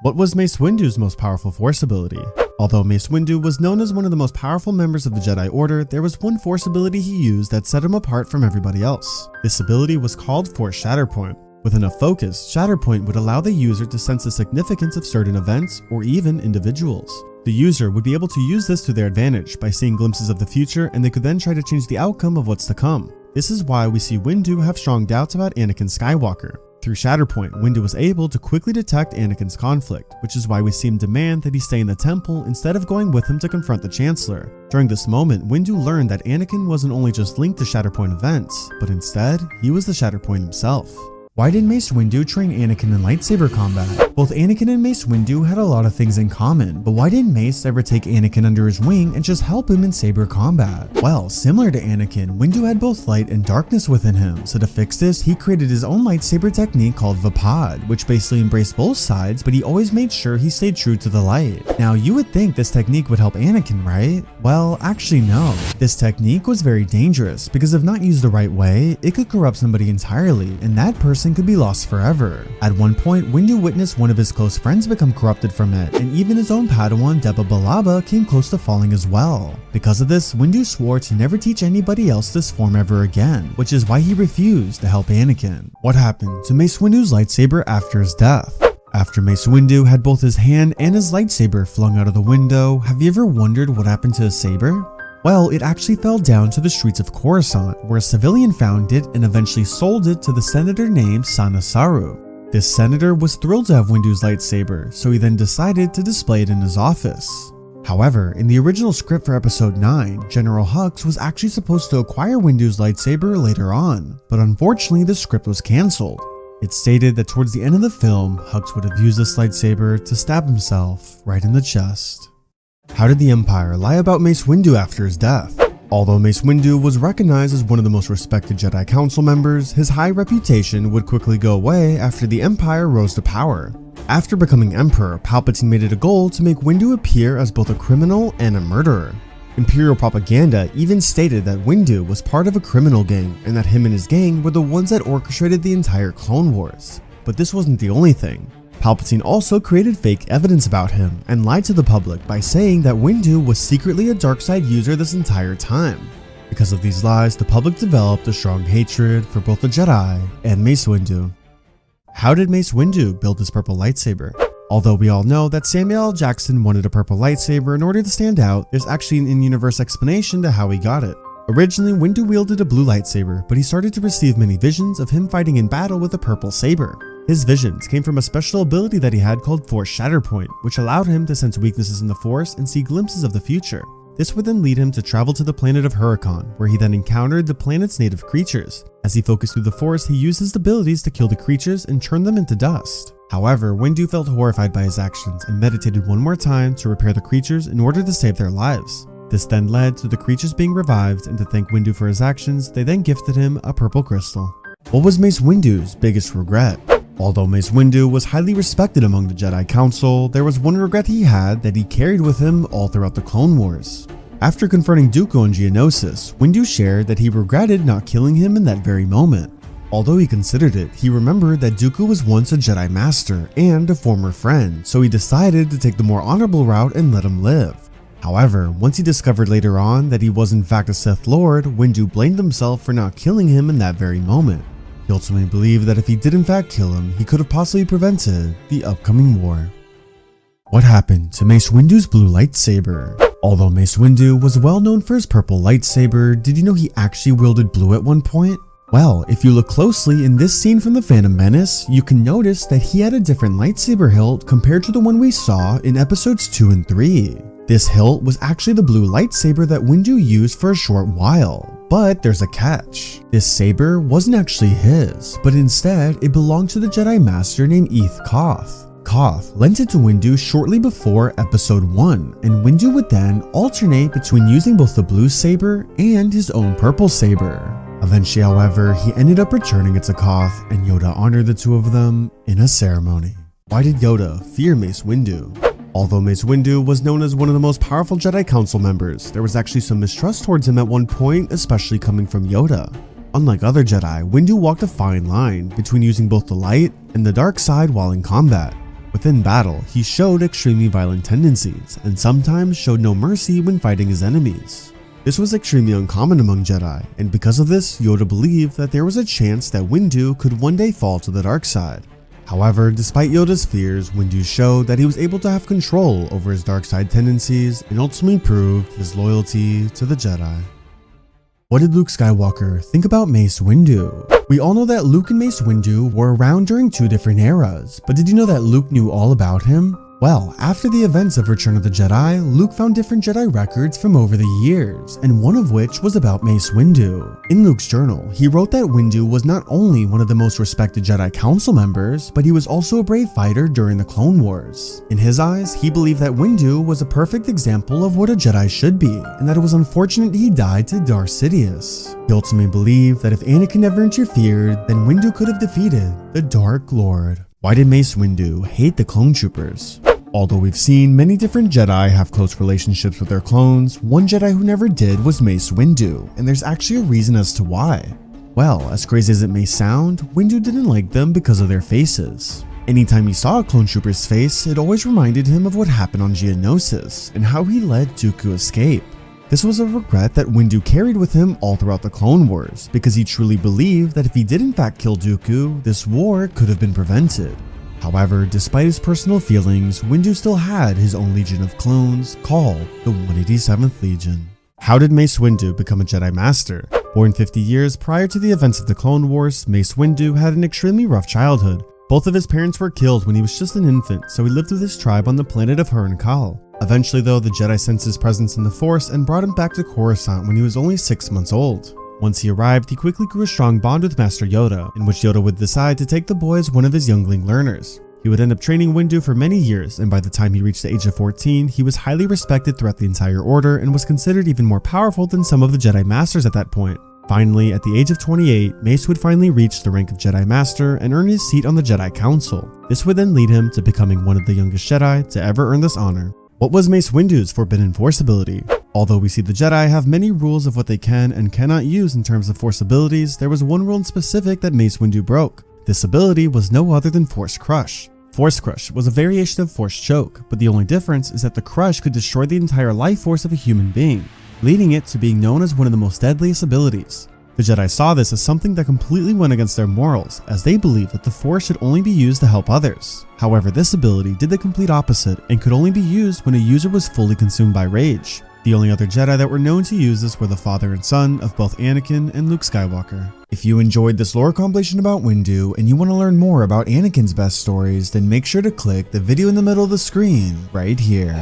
What was Mace Windu's most powerful Force ability? Although Mace Windu was known as one of the most powerful members of the Jedi Order, there was one Force ability he used that set him apart from everybody else. This ability was called Force Shatterpoint. With enough focus, Shatterpoint would allow the user to sense the significance of certain events or even individuals. The user would be able to use this to their advantage by seeing glimpses of the future, and they could then try to change the outcome of what's to come. This is why we see Windu have strong doubts about Anakin Skywalker. Through Shatterpoint, Windu was able to quickly detect Anakin's conflict, which is why we see him demand that he stay in the temple instead of going with him to confront the Chancellor. During this moment, Windu learned that Anakin wasn't only just linked to Shatterpoint events, but instead, he was the Shatterpoint himself. Why did Mace Windu train Anakin in lightsaber combat? Both Anakin and Mace Windu had a lot of things in common, but why didn't Mace ever take Anakin under his wing and just help him in saber combat? Well, similar to Anakin, Windu had both light and darkness within him, so to fix this, he created his own lightsaber technique called Vapad, which basically embraced both sides, but he always made sure he stayed true to the light. Now, you would think this technique would help Anakin, right? Well, actually no. This technique was very dangerous, because if not used the right way, it could corrupt somebody entirely, and that person could be lost forever. At one point, Windu witnessed one of his close friends become corrupted from it, and even his own Padawan Deba Balaba came close to falling as well. Because of this, Windu swore to never teach anybody else this form ever again, which is why he refused to help Anakin. What happened to Mace Windu's lightsaber after his death? After Mace Windu had both his hand and his lightsaber flung out of the window, have you ever wondered what happened to his saber? Well, it actually fell down to the streets of Coruscant, where a civilian found it and eventually sold it to the senator named Sanasaru. This senator was thrilled to have Windu's lightsaber, so he then decided to display it in his office. However, in the original script for episode 9, General Hux was actually supposed to acquire Windu's lightsaber later on, but unfortunately the script was cancelled. It stated that towards the end of the film, Hux would have used this lightsaber to stab himself right in the chest. How did the Empire lie about Mace Windu after his death? Although Mace Windu was recognized as one of the most respected Jedi Council members, his high reputation would quickly go away after the Empire rose to power. After becoming Emperor, Palpatine made it a goal to make Windu appear as both a criminal and a murderer. Imperial propaganda even stated that Windu was part of a criminal gang and that him and his gang were the ones that orchestrated the entire Clone Wars. But this wasn't the only thing. Palpatine also created fake evidence about him and lied to the public by saying that Windu was secretly a dark side user this entire time. Because of these lies, the public developed a strong hatred for both the Jedi and Mace Windu. How did Mace Windu build his purple lightsaber? Although we all know that Samuel L. Jackson wanted a purple lightsaber in order to stand out, there's actually an in-universe explanation to how he got it. Originally, Windu wielded a blue lightsaber, but he started to receive many visions of him fighting in battle with a purple saber. His visions came from a special ability that he had called Force Shatterpoint, which allowed him to sense weaknesses in the Force and see glimpses of the future. This would then lead him to travel to the planet of Huracan, where he then encountered the planet's native creatures. As he focused through the Force, he used his abilities to kill the creatures and turn them into dust. However, Windu felt horrified by his actions and meditated one more time to repair the creatures in order to save their lives. This then led to the creatures being revived, and to thank Windu for his actions, they then gifted him a purple crystal. What was Mace Windu's biggest regret? Although Mace Windu was highly respected among the Jedi Council, there was one regret he had that he carried with him all throughout the Clone Wars. After confronting Dooku on Geonosis, Windu shared that he regretted not killing him in that very moment. Although he considered it, he remembered that Dooku was once a Jedi Master and a former friend, so he decided to take the more honorable route and let him live. However, once he discovered later on that he was in fact a Sith Lord, Windu blamed himself for not killing him in that very moment. He ultimately believed that if he did in fact kill him, he could have possibly prevented the upcoming war. What happened to Mace Windu's blue lightsaber? Although Mace Windu was well known for his purple lightsaber, did you know he actually wielded blue at one point? Well, if you look closely in this scene from The Phantom Menace, you can notice that he had a different lightsaber hilt compared to the one we saw in episodes 2 and 3. This hilt was actually the blue lightsaber that Windu used for a short while. But there's a catch. This saber wasn't actually his, but instead it belonged to the Jedi Master named Eth Koth. Koth lent it to Windu shortly before episode 1, and Windu would then alternate between using both the blue saber and his own purple saber. Eventually, however, he ended up returning it to Koth, and Yoda honored the two of them in a ceremony. Why did Yoda fear Mace Windu? Although Mace Windu was known as one of the most powerful Jedi Council members, there was actually some mistrust towards him at one point, especially coming from Yoda. Unlike other Jedi, Windu walked a fine line between using both the light and the dark side while in combat. Within battle, he showed extremely violent tendencies and sometimes showed no mercy when fighting his enemies. This was extremely uncommon among Jedi, and because of this, Yoda believed that there was a chance that Windu could one day fall to the dark side. However, despite Yoda's fears, Windu showed that he was able to have control over his dark side tendencies and ultimately proved his loyalty to the Jedi. What did Luke Skywalker think about Mace Windu? We all know that Luke and Mace Windu were around during two different eras, but did you know that Luke knew all about him? Well, after the events of Return of the Jedi, Luke found different Jedi records from over the years, and one of which was about Mace Windu. In Luke's journal, he wrote that Windu was not only one of the most respected Jedi Council members, but he was also a brave fighter during the Clone Wars. In his eyes, he believed that Windu was a perfect example of what a Jedi should be, and that it was unfortunate he died to Darth Sidious. He ultimately believed that if Anakin never interfered, then Windu could have defeated the Dark Lord. Why did Mace Windu hate the clone troopers? Although we've seen many different Jedi have close relationships with their clones, one Jedi who never did was Mace Windu, and there's actually a reason as to why. Well, as crazy as it may sound, Windu didn't like them because of their faces. Anytime he saw a clone trooper's face, it always reminded him of what happened on Geonosis and how he let Dooku escape. This was a regret that Windu carried with him all throughout the Clone Wars, because he truly believed that if he did in fact kill Dooku, this war could have been prevented. However, despite his personal feelings, Windu still had his own legion of clones called the 187th Legion. How did Mace Windu become a Jedi Master? Born 50 years prior to the events of the Clone Wars, Mace Windu had an extremely rough childhood. Both of his parents were killed when he was just an infant, so he lived with his tribe on the planet of Hurin Kal. Eventually though, the Jedi sensed his presence in the Force and brought him back to Coruscant when he was only 6 months old. Once he arrived, he quickly grew a strong bond with Master Yoda, in which Yoda would decide to take the boy as one of his youngling learners. He would end up training Windu for many years, and by the time he reached the age of 14, he was highly respected throughout the entire order and was considered even more powerful than some of the Jedi Masters at that point. Finally, at the age of 28, Mace would finally reach the rank of Jedi Master and earn his seat on the Jedi Council. This would then lead him to becoming one of the youngest Jedi to ever earn this honor. What was Mace Windu's forbidden Force ability? Although we see the Jedi have many rules of what they can and cannot use in terms of Force abilities, there was one rule in specific that Mace Windu broke. This ability was no other than Force Crush. Force Crush was a variation of Force Choke, but the only difference is that the crush could destroy the entire life force of a human being, leading it to being known as one of the most deadliest abilities. The Jedi saw this as something that completely went against their morals, as they believed that the Force should only be used to help others. However, this ability did the complete opposite and could only be used when a user was fully consumed by rage. The only other Jedi that were known to use this were the father and son of both Anakin and Luke Skywalker. If you enjoyed this lore compilation about Windu and you want to learn more about Anakin's best stories, then make sure to click the video in the middle of the screen right here.